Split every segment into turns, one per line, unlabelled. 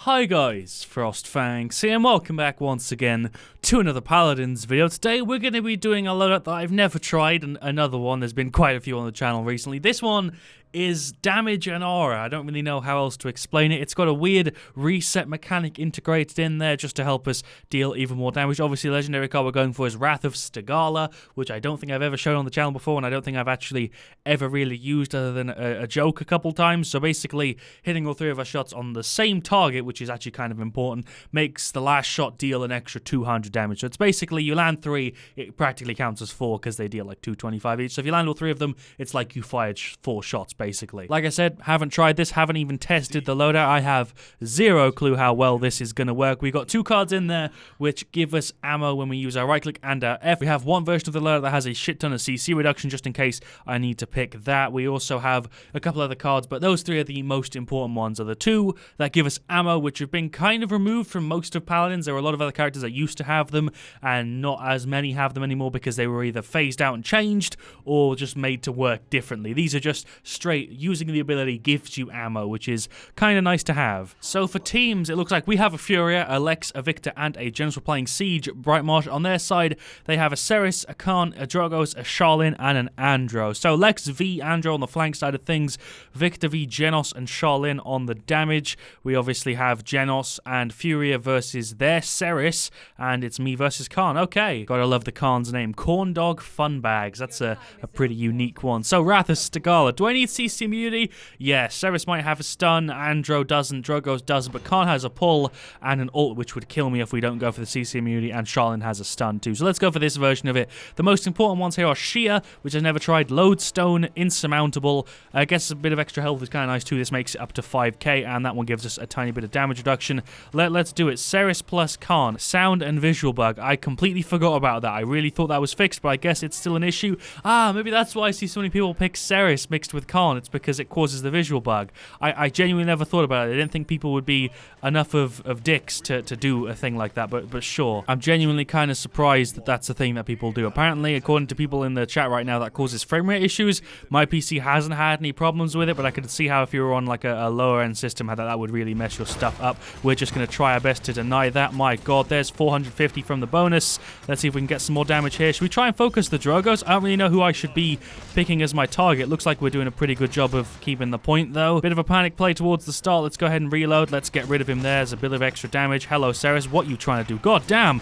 Hi guys, FrostFangs here and welcome back once again to another Paladins video. Today we're going to be doing a loadout that I've never tried, and another one. There's been quite a few on the channel recently. This one is Damage Inara. I don't really know how else to explain it. It's got a weird reset mechanic integrated in there just to help us deal even more damage. Obviously, legendary card we're going for is Wrath of Stigala, which I don't think I've ever shown on the channel before, and I don't think I've actually ever really used other than a joke a couple times. So basically, hitting all three of our shots on the same target, which is actually kind of important, makes the last shot deal an extra 200 damage. So it's basically, you land three, it practically counts as four because they deal like 225 each. So if you land all three of them, it's like you fired four shots, basically. Like I said, haven't tried this, haven't even tested the loadout. I have zero clue how well this is going to work. We got two cards in there which give us ammo when we use our right click and our F. We have one version of the loadout that has a shit ton of CC reduction just in case I need to pick that. We also have a couple other cards, but those three are the most important ones. Are the two that give us ammo, which have been kind of removed from most of Paladins. There are a lot of other characters that used to have them, and not as many have them anymore because they were either phased out and changed or just made to work differently. These are just straight, using the ability gives you ammo, which is kind of nice to have. So for teams, it looks like we have a Furia, a Lex, a Victor, and a Genos. We're playing Siege, Bright Marsh. On their side, they have a Ceres, a Khan, a Drogos, a Charlene, and an Andro. So Lex v Andro on the flank side of things, Victor v Genos and Charlene on the damage. We obviously have Genos and Furia versus their Ceres, and it's me versus Khan. Okay, gotta love the Khan's name. Corn Dog Fun Bags. That's a pretty unique one. So Wrath of Stigala. Do I need CC immunity? Yeah, Ceres might have a stun, Andro doesn't, Drogos doesn't, but Khan has a pull and an ult which would kill me if we don't go for the CC immunity, and Charlene has a stun too. So let's go for this version of it. The most important ones here are Shia, which I've never tried, Lodestone, Insurmountable. I guess a bit of extra health is kind of nice too. This makes it up to 5k, and that one gives us a tiny bit of damage reduction. Let's do it. Ceres plus Khan. Sound and visual bug. I completely forgot about that. I really thought that was fixed, but I guess it's still an issue. Maybe that's why I see so many people pick Ceres mixed with Khan. It's because it causes the visual bug. I genuinely never thought about it. I didn't think people would be enough of dicks to do a thing like that, but sure. I'm genuinely kind of surprised that that's a thing that people do. Apparently, according to people in the chat right now, that causes frame rate issues. My PC hasn't had any problems with it, but I could see how if you were on like a lower end system, how that would really mess your stuff up. We're just going to try our best to deny that. My god, there's 450 from the bonus. Let's see if we can get some more damage here. Should we try and focus the Drogos? I don't really know who I should be picking as my target. Looks like we're doing a pretty good job of keeping the point though. Bit of a panic play towards the start. Let's go ahead and reload. Let's get rid of him there. There's a bit of extra damage. Hello, Ceres. What are you trying to do? God damn,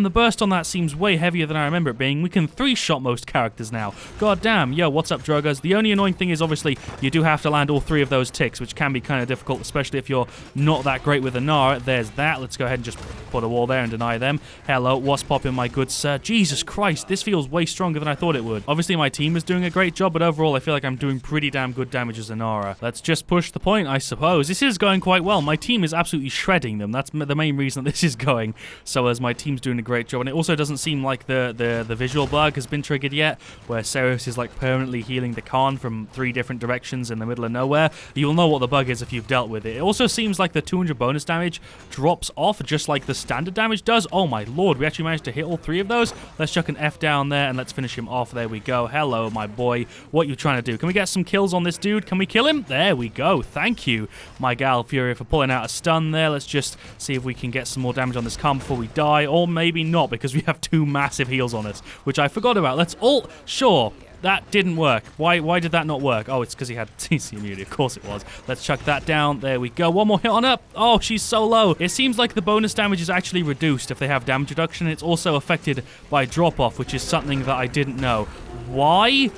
the burst on that seems way heavier than I remember it being. We can three-shot most characters now. God damn. Yo, what's up, Drogos? The only annoying thing is obviously you do have to land all three of those ticks, which can be kind of difficult, especially if you're not that great with Inara. There's that. Let's go ahead and just put a wall there and deny them. Hello, what's popping, my good sir? Jesus Christ, this feels way stronger than I thought it would. Obviously, my team is doing a great job, but overall, I feel like I'm doing pretty damn good damage as Inara. Let's just push the point, I suppose. This is going quite well. My team is absolutely shredding them. That's the main reason that this is going so, as my team's doing a great job. And it also doesn't seem like the visual bug has been triggered yet, where Ceres is like permanently healing the Khan from 3 different directions in the middle of nowhere. You'll know what the bug is if you've dealt with it. It also seems like the 200 bonus damage drops off just like the standard damage does. Oh my lord, we actually managed to hit all 3 of those. Let's chuck an F down there and let's finish him off. There we go. Hello, my boy. What are you trying to do? Can we get some kills on this dude? Can we kill him? There we go. Thank you, my gal Furia, for pulling out a stun there. Let's just see if we can get some more damage on this Khan before we die, or maybe not, because we have 2 massive heals on us, which I forgot about. Let's ult. Sure. That didn't work. Why did that not work? Oh, it's because he had CC immunity. Of course it was. Let's chuck that down. There we go. One more hit on up. Oh, she's so low. It seems like the bonus damage is actually reduced if they have damage reduction. It's also affected by drop-off, which is something that I didn't know. Why?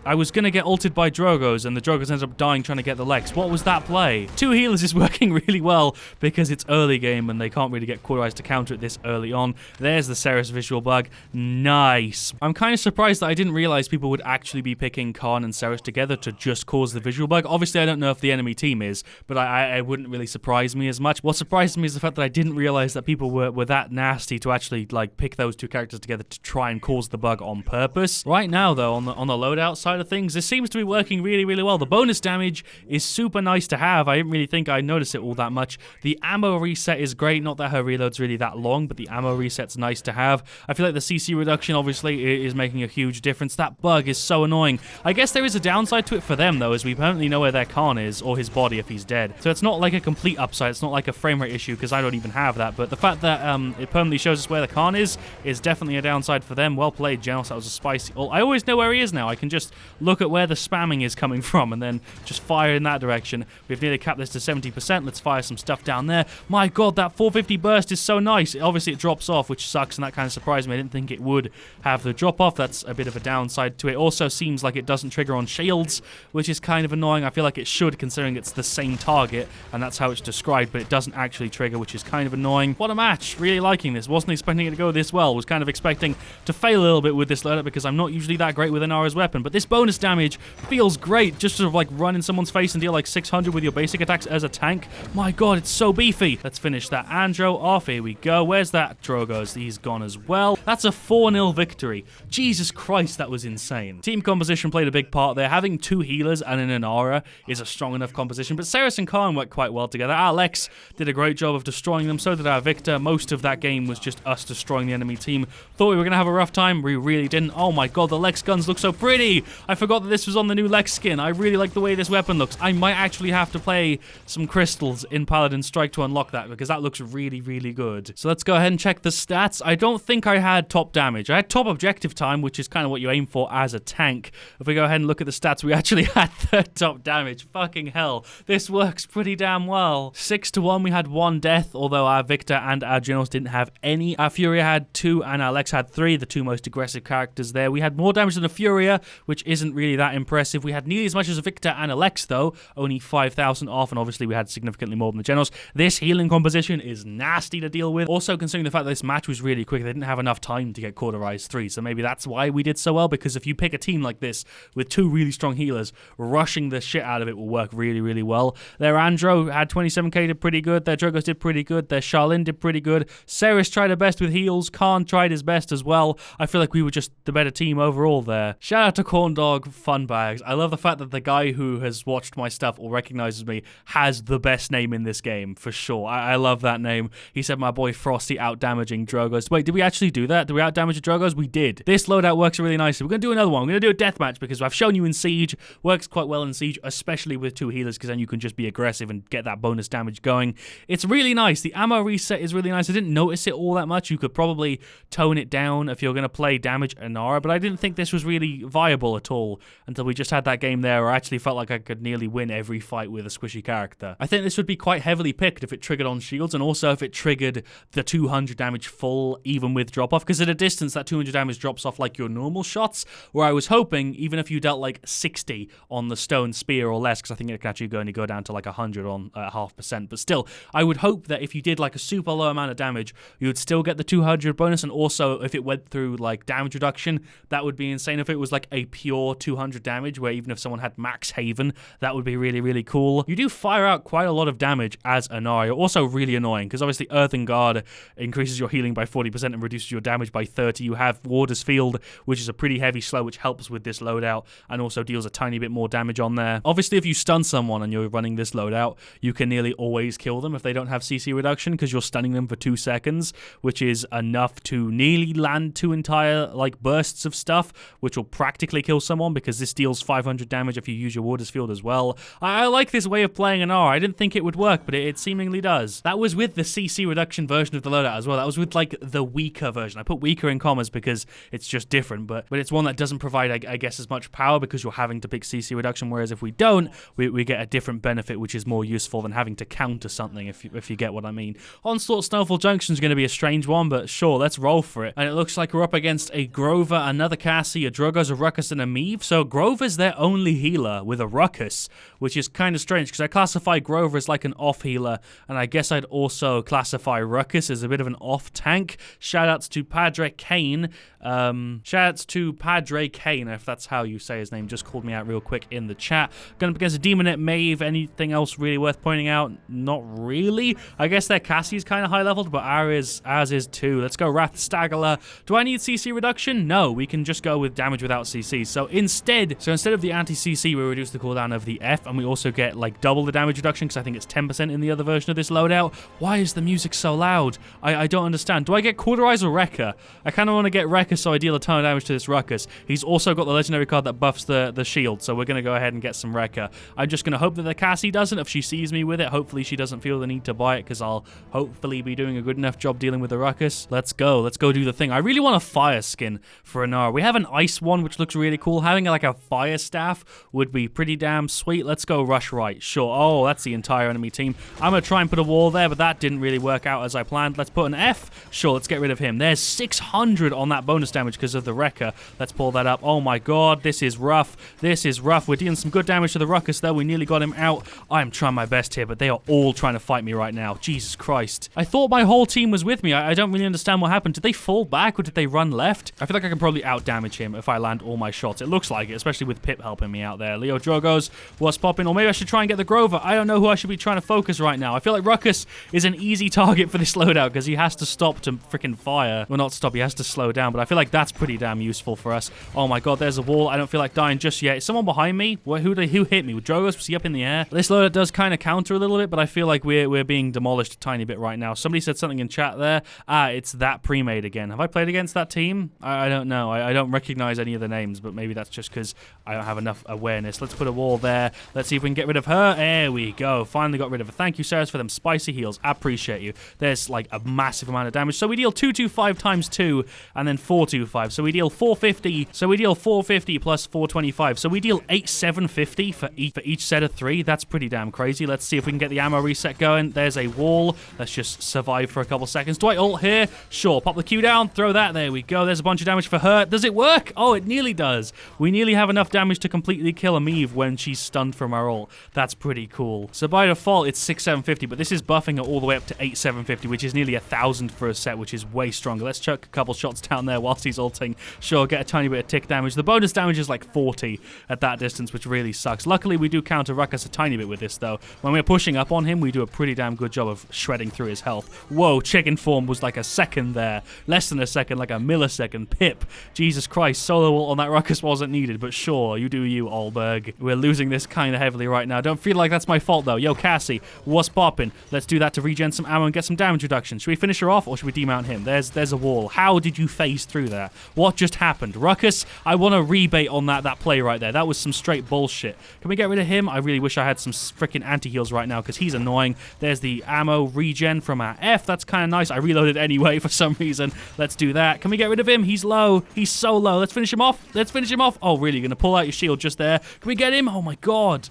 I was going to get ulted by Drogos, and the Drogos ended up dying trying to get the Lex. What was that play? 2 healers is working really well because it's early game and they can't really get Core Eyes to counter it this early on. There's the Ceres visual bug. Nice. I'm kind of surprised that I didn't realize people would actually be picking Khan and Ceres together to just cause the visual bug. Obviously, I don't know if the enemy team is, but I wouldn't really surprise me as much. What surprised me is the fact that I didn't realize that people were that nasty to actually like pick those 2 characters together to try and cause the bug on purpose. Right now, though, on the loadout side side of things, this seems to be working really, really well. The bonus damage is super nice to have. I didn't really think I'd notice it all that much. The ammo reset is great. Not that her reload's really that long, but the ammo reset's nice to have. I feel like the CC reduction, obviously, is making a huge difference. That bug is so annoying. I guess there is a downside to it for them, though, as we permanently know where their Khan is, or his body if he's dead. So it's not like a complete upside. It's not like a frame rate issue, because I don't even have that. But the fact that it permanently shows us where the Khan is definitely a downside for them. Well played, Genos. That was a spicy ult. I always know where he is now. I can just look at where the spamming is coming from and then just fire in that direction. We've nearly capped this to 70%. Let's fire some stuff down there. My god, that 450 burst is so nice. Obviously, it drops off, which sucks, and that kind of surprised me. I didn't think it would have the drop off. That's a bit of a downside to it. Also seems like it doesn't trigger on shields, which is kind of annoying. I feel like it should, considering it's the same target, and that's how it's described, but it doesn't actually trigger, which is kind of annoying. What a match. Really liking this. Wasn't expecting it to go this well. Was kind of expecting to fail a little bit with this loadout because I'm not usually that great with Inara's weapon, but this bonus damage feels great. Just sort of like run in someone's face and deal like 600 with your basic attacks as a tank. My god, it's so beefy. Let's finish that Andro off. Here we go. Where's that Drogo's? He's gone as well. That's a 4-0 victory. Jesus Christ, that was insane. Team composition played a big part there. Having 2 healers and an Inara is a strong enough composition, but Ceres and Khan worked quite well together. Alex did a great job of destroying them, so did our Victor. Most of that game was just us destroying the enemy team. Thought we were going to have a rough time. We really didn't. Oh my god, the Lex guns look so pretty. I forgot that this was on the new Lex skin. I really like the way this weapon looks. I might actually have to play some crystals in Paladin Strike to unlock that, because that looks really, really good. So let's go ahead and check the stats. I don't think I had top damage. I had top objective time, which is kind of what you aim for as a tank. If we go ahead and look at the stats, we actually had third top damage. Fucking hell. This works pretty damn well. 6-1, we had 1 death, although our Victor and our Genos didn't have any. Our Furia had 2 and our Lex had 3, the 2 most aggressive characters there. We had more damage than a Furia, which isn't really that impressive. We had nearly as much as a Victor and a Lex, though, only 5,000 off, and obviously we had significantly more than the Genos. This healing composition is nasty to deal with. Also, considering the fact that this match was really quick, they didn't have enough time to get Cauterized 3, so maybe that's why we did so well, because if you pick a team like this with 2 really strong healers, rushing the shit out of it will work really, really well. Their Andro had 27k, did pretty good. Their Drogos did pretty good. Their Charlene did pretty good. Ceres tried her best with heals. Khan tried his best as well. I feel like we were just the better team overall there. Shout out to Corndog Funbags. I love the fact that the guy who has watched my stuff or recognizes me has the best name in this game, for sure. I love that name. He said my boy Frosty out-damaging Drogos. Wait, did we actually do that? Did we out-damage the Drogos? We did. This loadout works really nicely. We're going to do another one. We're going to do a deathmatch because I've shown you in Siege. Works quite well in Siege, especially with 2 healers, because then you can just be aggressive and get that bonus damage going. It's really nice. The ammo reset is really nice. I didn't notice it all that much. You could probably tone it down if you're going to play damage Inara, but I didn't think this was really viable at all until we just had that game there where I actually felt like I could nearly win every fight with a squishy character. I think this would be quite heavily picked if it triggered on shields, and also if it triggered the 200 damage full, even with drop-off, because at a distance that 200 damage drops off like your normal shots, where I was hoping even if you dealt like 60 on the stone spear or less, because I think it can actually only go down to like 100 on 0.5%, but still, I would hope that if you did like a super low amount of damage, you would still get the 200 bonus, and also if it went through like damage reduction, that would be insane. If it was like a pure 200 damage, where even if someone had max Haven, that would be really, really cool. You do fire out quite a lot of damage as Inara. Also really annoying, because obviously Earthen Guard increases your healing by 40% and reduces your damage by 30. You have Warder's Field, which is a pretty heavy slow, which helps with this loadout, and also deals a tiny bit more damage on there. Obviously, if you stun someone and you're running this loadout, you can nearly always kill them if they don't have CC reduction, because you're stunning them for 2 seconds, which is enough to nearly land 2 entire like bursts of stuff, which will practically kill someone, because this deals 500 damage if you use your Warder's Field as well. I like this way of playing Inara. I didn't think it would work, but it seemingly does. That was with the CC reduction version of the loadout as well. That was with like the weaker version. I put weaker in commas because it's just different, but it's one that doesn't provide, I guess, as much power, because you're having to pick CC reduction, whereas if we don't, we get a different benefit, which is more useful than having to counter something, if you get what I mean. Onslaught Snowfall Junction is going to be a strange one, but sure, let's roll for it. And it looks like we're up against a Grover, another Cassie, a Drogos, a Ruckus, and a Meave. So Grover's their only healer with a Ruckus, which is kind of strange, because I classify Grover as like an off healer, and I guess I'd also classify Ruckus as a bit of an off tank. Shoutouts to Padre Kane. Shoutouts to Padre Kane, if that's how you say his name. Just called me out real quick in the chat. Going up against a Demonette Maeve. Anything else really worth pointing out? Not really. I guess their Cassie's kind of high leveled, but ours is too. Let's go Wrath Staggler. Do I need CC reduction? No, we can just go with damage without CC. So loadout instead. So instead of the anti-CC, we reduce the cooldown of the F, and we also get like double the damage reduction, because I think it's 10% in the other version of this loadout. Why is the music so loud? I don't understand. Do I get Cauterize or Wrecker? I kind of want to get Wrecker so I deal a ton of damage to this Ruckus. He's also got the legendary card that buffs the shield, so we're going to go ahead and get some Wrecker. I'm just going to hope that the Cassie doesn't. If she sees me with it, hopefully she doesn't feel the need to buy it, because I'll hopefully be doing a good enough job dealing with the Ruckus. Let's go do the thing. I really want a fire skin for Inara. We have an ice one, which looks really cool. Having like a fire staff would be pretty damn sweet. Let's go rush right. Sure. Oh, that's the entire enemy team. I'm going to try and put a wall there, but that didn't really work out as I planned. Let's put an F. Sure, let's get rid of him. There's 600 on that bonus damage because of the Wrecker. Let's pull that up. Oh my god, this is rough. This is rough. We're dealing some good damage to the Ruckus, though. We nearly got him out. I'm trying my best here, but they are all trying to fight me right now. Jesus Christ. I thought my whole team was with me. I don't really understand what happened. Did they fall back or did they run left? I feel like I can probably out-damage him if I land all my shots. It looks like it, especially with Pip helping me out there. Leo Drogos, what's popping? Or maybe I should try and get the Grover. I don't know who I should be trying to focus right now. I feel like Ruckus is an easy target for this loadout because he has to stop to freaking fire. Well, not stop, he has to slow down, but I feel like that's pretty damn useful for us. Oh my god, there's a wall. I don't feel like dying just yet. Is someone behind me? Who hit me? With Drogos? Was he up in the air? This loadout does kind of counter a little bit, but I feel like we're being demolished a tiny bit right now. Somebody said something in chat there. It's that pre-made again. Have I played against that team? I don't know. I don't recognize any of the names, but maybe that's just because I don't have enough awareness. Let's put a wall there. Let's see if we can get rid of her. There we go. Finally got rid of her. Thank you, Sarah, for them spicy heals. I appreciate you. There's like a massive amount of damage. So we deal 225 times 2 and then 425. So we deal 450. So we deal 450 plus 425. So we deal 8750 for each set of 3. That's pretty damn crazy. Let's see if we can get the ammo reset going. There's a wall. Let's just survive for a couple seconds. Do I ult here? Sure. Pop the Q down. Throw that. There we go. There's a bunch of damage for her. Does it work? Oh, it nearly does. We nearly have enough damage to completely kill Amieve when she's stunned from our ult. That's pretty cool. So by default, it's 6750, but this is buffing it all the way up to 8750, which is nearly 1000 for a set, which is way stronger. Let's chuck a couple shots down there whilst he's ulting. Sure, get a tiny bit of tick damage. The bonus damage is like 40 at that distance, which really sucks. Luckily, we do counter Ruckus a tiny bit with this, though. When we're pushing up on him, we do a pretty damn good job of shredding through his health. Whoa, chicken form was like a second there. Less than a second, like a millisecond. Pip. Jesus Christ, solo ult on that Ruckus wasn't needed, but sure, you do you, Olberg. We're losing this kind of heavily right now. Don't feel like that's my fault, though. Yo, Cassie, what's popping? Let's do that to regen some ammo and get some damage reduction. Should we finish her off, or should we demount him? There's a wall. How did you phase through that? What just happened? Ruckus, I want a rebate on that play right there. That was some straight bullshit. Can we get rid of him? I really wish I had some freaking anti-heals right now, because he's annoying. There's the ammo regen from our F. That's kind of nice. I reloaded anyway for some reason. Let's do that. Can we get rid of him? He's low. He's so low. Let's finish him off. Let's finish him off. Oh, really? You're going to pull out your shield just there? Can we get him? Oh, my God.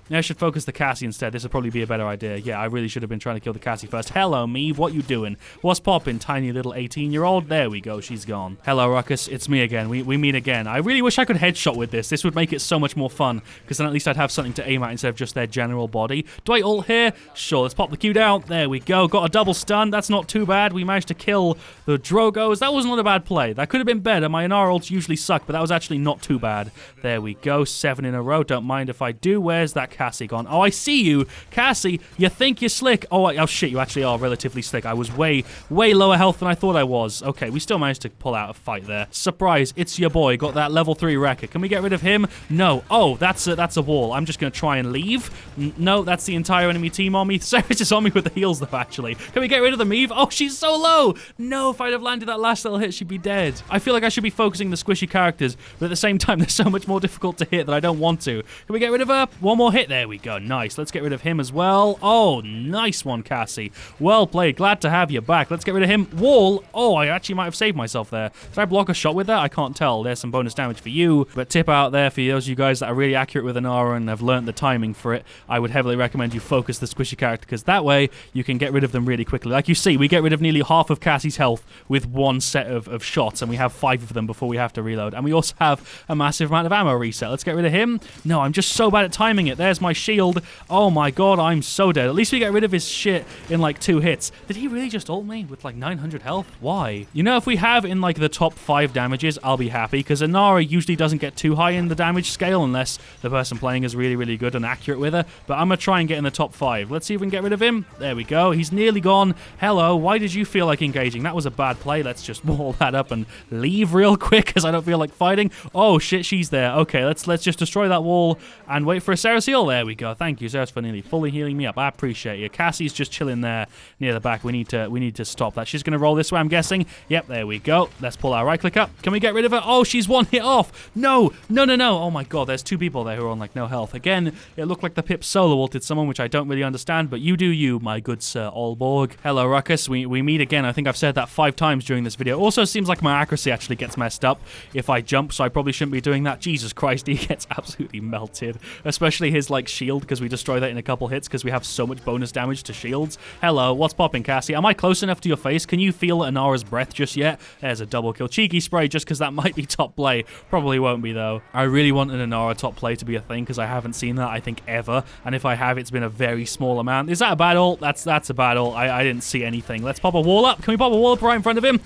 Yeah, I should focus the Cassie instead. This would probably be a better idea. Yeah, I really should have been trying to kill the Cassie first. Hello, Meave. What you doing? What's poppin', tiny little 18-year-old? There we go. She's gone. Hello, Ruckus. It's me again. We meet again. I really wish I could headshot with this. This would make it so much more fun, because then at least I'd have something to aim at instead of just their general body. Do I ult here? Sure. Let's pop the Q down. There we go. Got a double stun. That's not too bad. We managed to kill the Drogos. That was not a bad play. That could have been better. My Inara ults usually suck, but that was actually not too bad. There we go. 7 in a row. Don't mind if I do. Where's that Cassie gone? Oh, I see you, Cassie. You think you're slick. Oh shit, you actually are relatively slick. I was way lower health than I thought I was. Okay, we still managed to pull out a fight there. Surprise, it's your boy. Got that level 3 Wrecker. Can we get rid of him? No. Oh, that's a wall. I'm just going to try and leave. No, that's the entire enemy team on me. Sarah's just on me with the heals, though, actually. Can we get rid of the Meave? Oh, she's so low. No, if I'd have landed that last little hit, she'd be dead. I feel like I should be focusing the squishy characters, but at the same time, they're so much more difficult to hit that I don't want to. Can we get rid of her? One more hit. There we go. Nice. Let's get rid of him as well. Oh, nice one, Cassie. Well played. Glad to have you back. Let's get rid of him. Wall. Oh, I actually might have saved myself there. Did I block a shot with that? I can't tell. There's some bonus damage for you. But tip out there for those of you guys that are really accurate with Inara and have learned the timing for it, I would heavily recommend you focus the squishy character, because that way you can get rid of them really quickly. Like you see, we get rid of nearly half of Cassie's health with one set of shots, and we have 5 of them before we have to reload. And we also have a massive amount of ammo reset. Let's get rid of him. No, I'm just so bad at timing it. There's There's my shield. Oh my god, I'm so dead. At least we get rid of his shit in like 2 hits. Did he really just ult me with like 900 health? Why? You know, if we have in like the top 5 damages, I'll be happy, because Inara usually doesn't get too high in the damage scale unless the person playing is really, really good and accurate with her. But I'm going to try and get in the top 5. Let's see if we can get rid of him. There we go. He's nearly gone. Hello, why did you feel like engaging? That was a bad play. Let's just wall that up and leave real quick because I don't feel like fighting. Oh shit, she's there. Okay, let's just destroy that wall and wait for a Sarah's heal. There we go. Thank you, Sarah's, for nearly fully healing me up. I appreciate you. Cassie's just chilling there near the back. We need to stop that. She's going to roll this way, I'm guessing. Yep, there we go. Let's pull our right click up. Can we get rid of her? Oh, she's 1 hit off. No. Oh my god, there's 2 people there who are on like no health. Again, it looked like the Pip solo ulted someone, which I don't really understand, but you do you, my good Sir Olborg. Hello, Ruckus. We meet again. I think I've said that 5 times during this video. Also seems like my accuracy actually gets messed up if I jump, so I probably shouldn't be doing that. Jesus Christ, he gets absolutely melted. Especially his like shield, because we destroy that in a couple hits because we have so much bonus damage to shields. Hello, what's popping, Cassie? Am I close enough to your face? Can you feel Inara's breath just yet? There's a double kill. Cheeky spray, just because that might be top play. Probably won't be, though. I really want an Inara top play to be a thing, because I haven't seen that, I think, ever. And if I have, it's been a very small amount. Is that a bad ult? That's a bad ult. I didn't see anything. Let's pop a wall up. Can we pop a wall up right in front of him?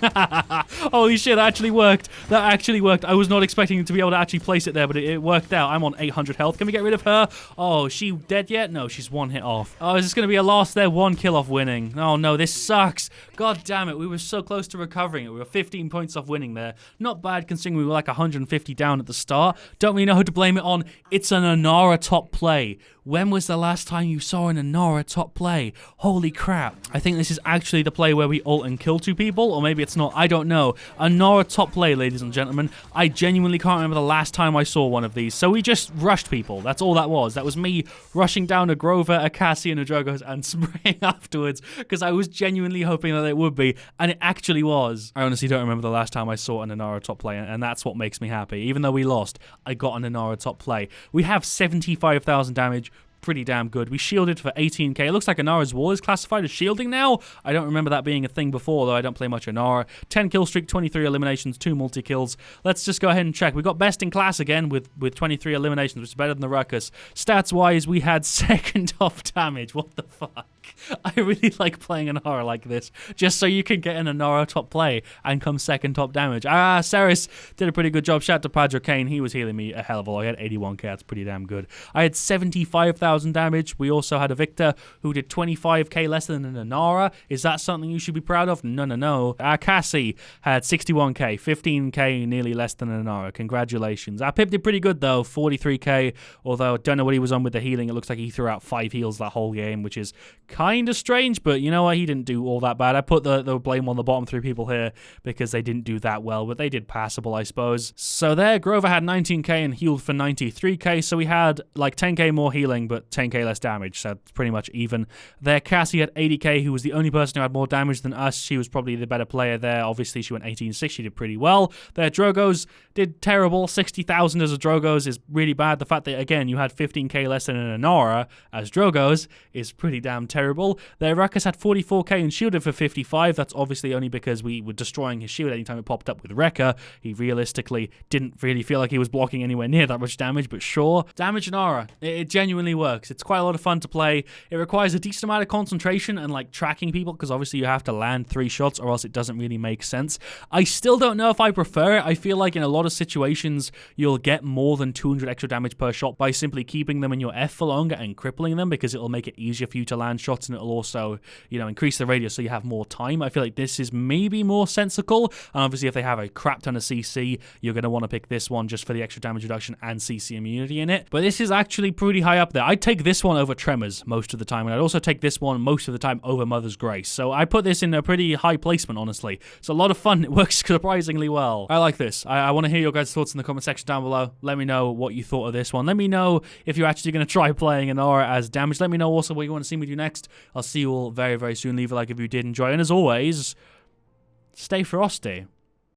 Holy shit, that actually worked. That actually worked. I was not expecting to be able to actually place it there, but it worked out. I'm on 800 health. Can we get rid of her? Oh, is she dead yet? No, she's 1 hit off. Oh, is this going to be a loss there? 1 kill off winning. Oh, no, this sucks. God damn it. We were so close to recovering it. We were 15 points off winning there. Not bad considering we were like 150 down at the start. Don't really know who to blame it on. It's an Inara top play. When was the last time you saw an Inara top play? Holy crap. I think this is actually the play where we ult and kill 2 people, or maybe it's not. I don't know. Inara top play, ladies and gentlemen. I genuinely can't remember the last time I saw one of these. So we just rushed people. That's all that was. That was me rushing down a Grover, a Cassie, and a Drogos and spraying afterwards, because I was genuinely hoping that it would be, and it actually was. I honestly don't remember the last time I saw an Inara top play, and that's what makes me happy. Even though we lost, I got an Inara top play. We have 75,000 damage. Pretty damn good. We shielded for 18k. It looks like Inara's wall is classified as shielding now. I don't remember that being a thing before, though I don't play much Inara. 10 kill streak, 23 eliminations, 2 multi-kills. Let's just go ahead and check. We got best in class again with 23 eliminations, which is better than the Ruckus. Stats-wise, we had 2nd off damage. What the fuck? I really like playing Inara like this, just so you can get an Inara top play and come 2nd top damage. Ceres did a pretty good job. Shout out to Padre Kane. He was healing me a hell of a lot. I had 81k. That's pretty damn good. I had 75,000 damage. We also had a Victor who did 25k less than an Inara. Is that something you should be proud of? No. Cassie had 61k, 15k nearly less than an Inara. Congratulations. Our Pip did pretty good, though, 43k, although I don't know what he was on with the healing. It looks like he threw out 5 heals that whole game, which is kind of strange, but you know what? He didn't do all that bad. I put the blame on the bottom 3 people here because they didn't do that well, but they did passable, I suppose. So there, Grover had 19k and healed for 93k, so we had like 10k more healing, but 10k less damage, so it's pretty much even. There, Cassie had 80k, who was the only person who had more damage than us. She was probably the better player there. Obviously, she went 18-6. She did pretty well. There, Drogos did terrible. 60,000 as a Drogos is really bad. The fact that, again, you had 15k less than an Inara as Drogos is pretty damn terrible. There, Ruckus had 44k and shielded for 55. That's obviously only because we were destroying his shield anytime it popped up with Rekka. He realistically didn't really feel like he was blocking anywhere near that much damage, but sure. Damage Inara, it genuinely works. It's quite a lot of fun to play. It requires a decent amount of concentration and like tracking people, because obviously you have to land 3 shots or else it doesn't really make sense. I still don't know if I prefer it. I feel like in a lot of situations you'll get more than 200 extra damage per shot by simply keeping them in your F for longer and crippling them, because it'll make it easier for you to land shots, and it'll also, you know, increase the radius so you have more time. I feel like this is maybe more sensical, and obviously if they have a crap ton of CC, you're going to want to pick this one just for the extra damage reduction and CC immunity in it. But this is actually pretty high up there. I'd take this one over Tremors most of the time, and I'd also take this one most of the time over Mother's Grace. So I put this in a pretty high placement, honestly. It's a lot of fun. It works surprisingly well. I like this. I want to hear your guys' thoughts in the comment section down below. Let me know what you thought of this one. Let me know if you're actually going to try playing Inara as damage. Let me know also what you want to see me do next. I'll see you all very, very soon. Leave a like if you did enjoy. And as always, stay frosty.